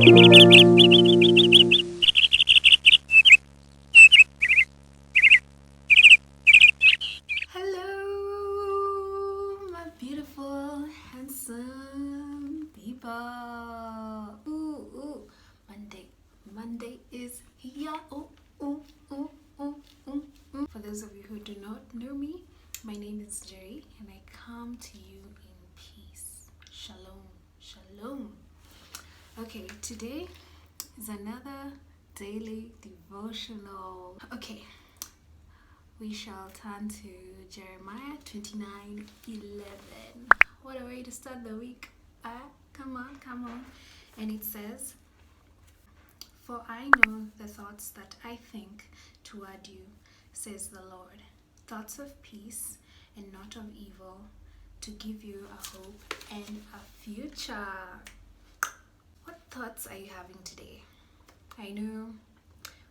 Hello, my beautiful, handsome people. Ooh. Monday is here. Ooh. For those of you who do not know me, my name is Jerry, and I come to you in peace. Shalom. Okay, today is another daily devotional. Okay, we shall turn to Jeremiah 29:11. What a way to start the week. Come on. And it says, "For I know the thoughts that I think toward you, says the Lord, thoughts of peace and not of evil, to give you a hope and a future." What thoughts are you having today? I know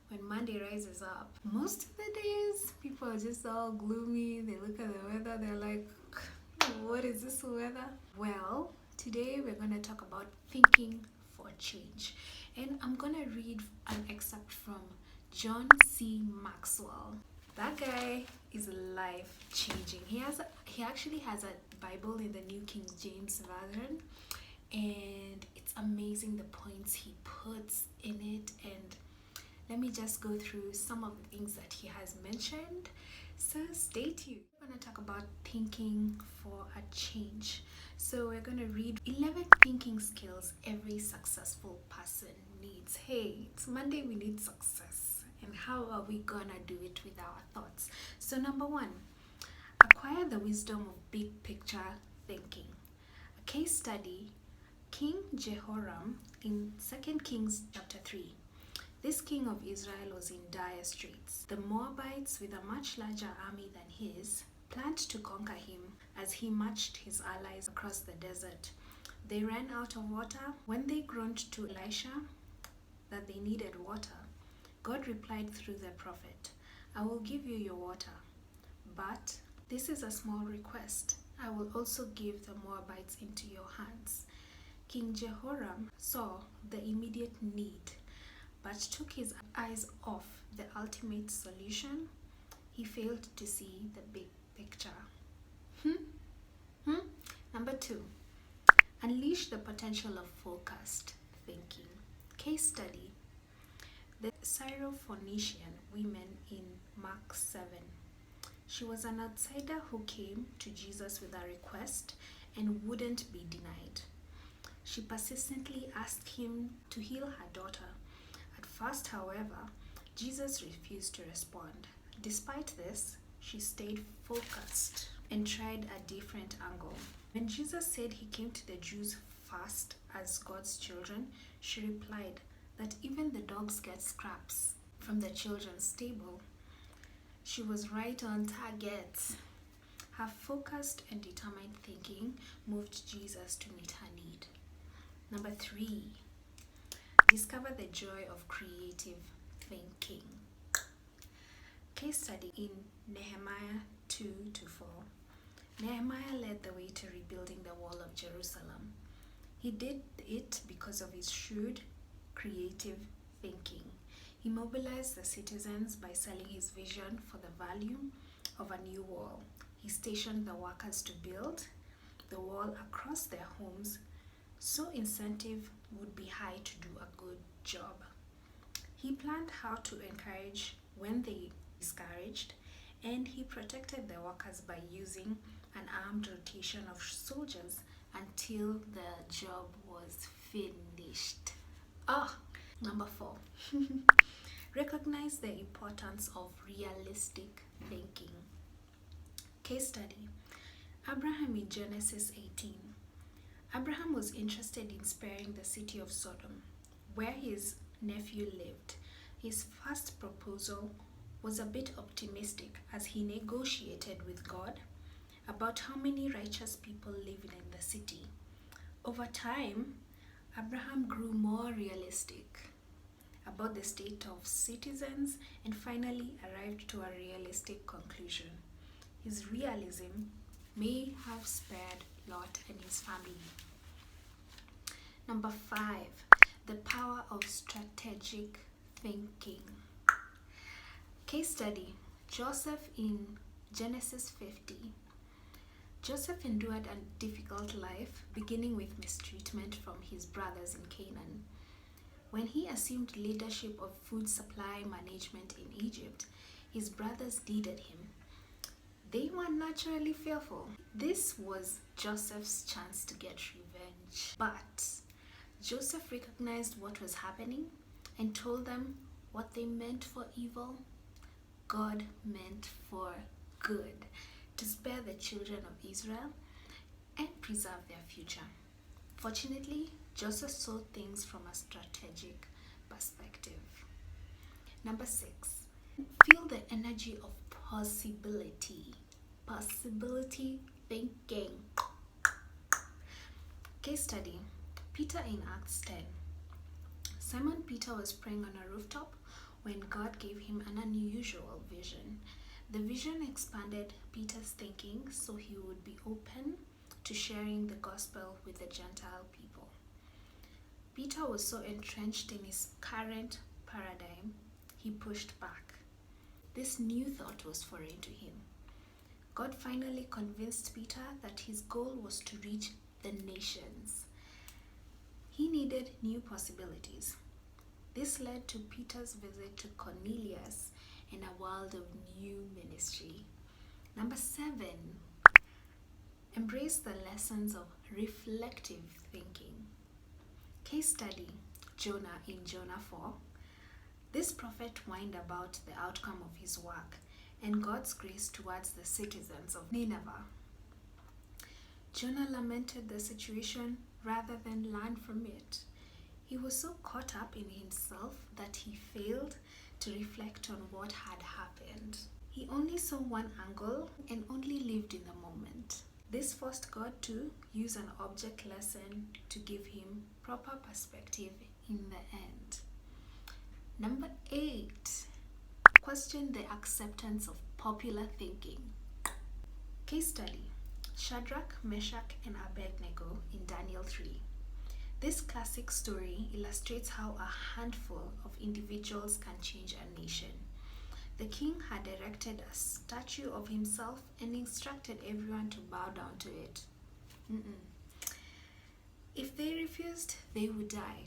when Monday rises up, most of the days people are just all gloomy. They look at the weather, they're like, what is this weather? Well, today we're going to talk about thinking for change. And I'm going to read an excerpt from John C. Maxwell. That guy is life changing. He actually has a Bible in the New King James Version, and it's amazing the points he puts in it. And let me just go through some of the things that he has mentioned. So stay tuned. We're going to talk about thinking for a change. So we're going to read 11 thinking skills every successful person needs. Hey, it's Monday, we need success. And how are we going to do it with our thoughts? So number 1, acquire the wisdom of big picture thinking. A case study, King Jehoram in 2 Kings chapter 3. This king of Israel was in dire straits. The Moabites, with a much larger army than his, planned to conquer him as he marched his allies across the desert. They ran out of water. When they groaned to Elisha that they needed water, God replied through the prophet, "I will give you your water, but this is a small request. I will also give the Moabites into your hands." King Jehoram saw the immediate need, but took his eyes off the ultimate solution. He failed to see the big picture. Number 2, unleash the potential of focused thinking. Case study, the Syrophoenician woman in Mark 7. She was an outsider who came to Jesus with a request and wouldn't be denied. She persistently asked him to heal her daughter. At first, however, Jesus refused to respond. Despite this, she stayed focused and tried a different angle. When Jesus said he came to the Jews first as God's children, she replied that even the dogs get scraps from the children's table. She was right on target. Her focused and determined thinking moved Jesus to meet her need. Number 3, discover the joy of creative thinking. Case study in Nehemiah 2-4. Nehemiah led the way to rebuilding the wall of Jerusalem. He did it because of his shrewd, creative thinking. He mobilized the citizens by selling his vision for the value of a new wall. He stationed the workers to build the wall across their homes, so incentive would be high to do a good job. He planned how to encourage when they discouraged, and he protected the workers by using an armed rotation of soldiers until the job was finished. Number 4, recognize the importance of realistic thinking. Case study, Abraham in Genesis 18. Abraham was interested in sparing the city of Sodom, where his nephew lived. His first proposal was a bit optimistic as he negotiated with God about how many righteous people lived in the city. Over time, Abraham grew more realistic about the state of citizens and finally arrived to a realistic conclusion. His realism may have spared Lot and his family. Number 5, The power of strategic thinking. Case study: Joseph in Genesis 50. Joseph endured a difficult life, beginning with mistreatment from his brothers in Canaan. When he assumed leadership of food supply management in Egypt, his brothers needed him. They were naturally fearful. This was Joseph's chance to get revenge. But Joseph recognized what was happening and told them what they meant for evil, God meant for good, to spare the children of Israel and preserve their future. Fortunately, Joseph saw things from a strategic perspective. Number 6, feel the energy of possibility. Possibility thinking. Case study: Peter in Acts 10. Simon Peter was praying on a rooftop when God gave him an unusual vision. The vision expanded Peter's thinking so he would be open to sharing the gospel with the Gentile people. Peter was so entrenched in his current paradigm, he pushed back. This new thought was foreign to him. God finally convinced Peter that his goal was to reach the nations. He needed new possibilities. This led to Peter's visit to Cornelius in a world of new ministry. Number 7, embrace the lessons of reflective thinking. Case study: Jonah in Jonah 4. This prophet whined about the outcome of his work and God's grace towards the citizens of Nineveh. Jonah lamented the situation rather than learn from it. He was so caught up in himself that he failed to reflect on what had happened. He only saw one angle and only lived in the moment. This forced God to use an object lesson to give him proper perspective in the end. Number 8, question the acceptance of popular thinking. Case study: Shadrach, Meshach, and Abednego in Daniel 3. This classic story illustrates how a handful of individuals can change a nation. The king had erected a statue of himself and instructed everyone to bow down to it. If they refused, they would die.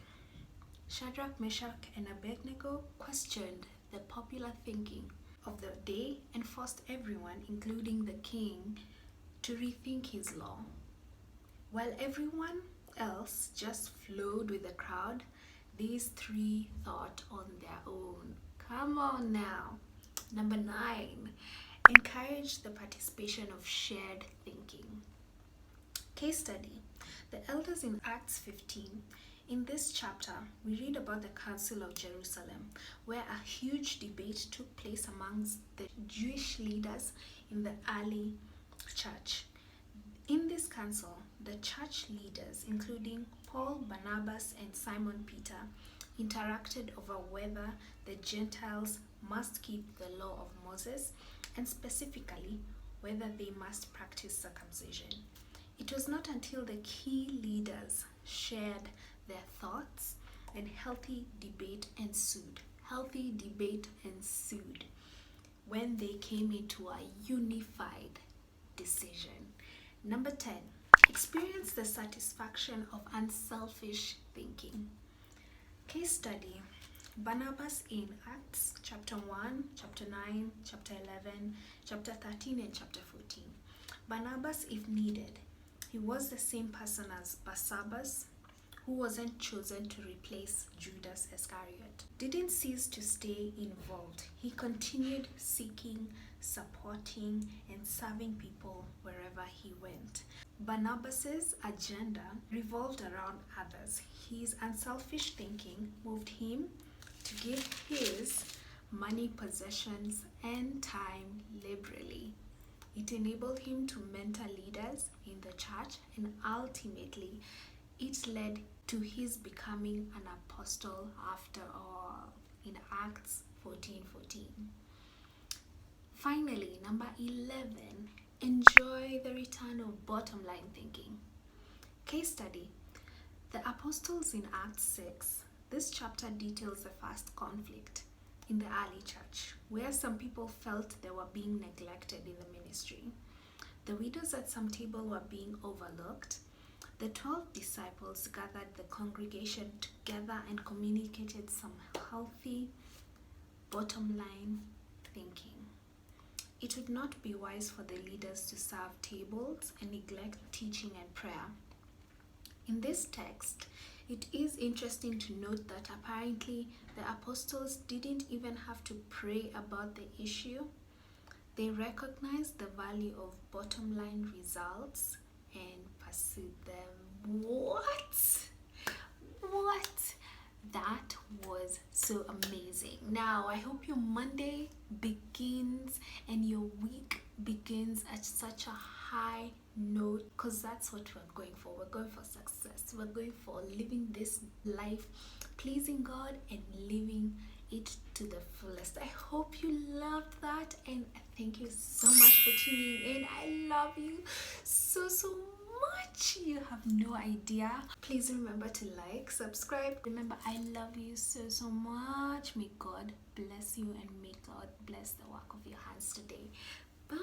Shadrach, Meshach, and Abednego questioned the popular thinking of the day and forced everyone, including the king, to rethink his law. While everyone else just flowed with the crowd, these 3 thought on their own. Come on now. Number 9, encourage the participation of shared thinking. Case study: the elders in Acts 15. In this chapter, we read about the Council of Jerusalem, where a huge debate took place amongst the Jewish leaders in the early church. In this council, the church leaders, including Paul, Barnabas, and Simon Peter, interacted over whether the Gentiles must keep the law of Moses, and specifically whether they must practice circumcision. It was not until the key leaders shared their thoughts and healthy debate ensued when they came into a unified decision. Number 10, experience the satisfaction of unselfish thinking. Case study: Barnabas in Acts chapter 1, chapter 9, chapter 11, chapter 13, and chapter 14. Barnabas, if needed, he was the same person as Barsabbas, who wasn't chosen to replace Judas Iscariot, didn't cease to stay involved. He continued seeking, supporting, and serving people wherever he went. Barnabas's agenda revolved around others. His unselfish thinking moved him to give his money, possessions, and time liberally. It enabled him to mentor leaders in the church, and ultimately it led to his becoming an apostle after all, in Acts 14:14. Finally, number 11, enjoy the return of bottom line thinking. Case study: the apostles in Acts 6 This chapter details the first conflict in the early church, where some people felt they were being neglected in the ministry. The widows at some table were being overlooked. The 12 disciples gathered the congregation together and communicated some healthy bottom line thinking. It would not be wise for the leaders to serve tables and neglect teaching and prayer. In this text, it is interesting to note that apparently the apostles didn't even have to pray about the issue. They recognized the value of bottom line results and pursued them. What? That was so amazing. Now, I hope your Monday begins and your week begins at such a high note, because that's what we're going for. We're going for success. We're going for living this life pleasing God and living it to the fullest. I hope you loved that, and thank you so much for tuning in. I love you so much. You have no idea. Please remember to like, subscribe. Remember, I love you so much. May God bless you, and may God bless the work of your hands today. Bye.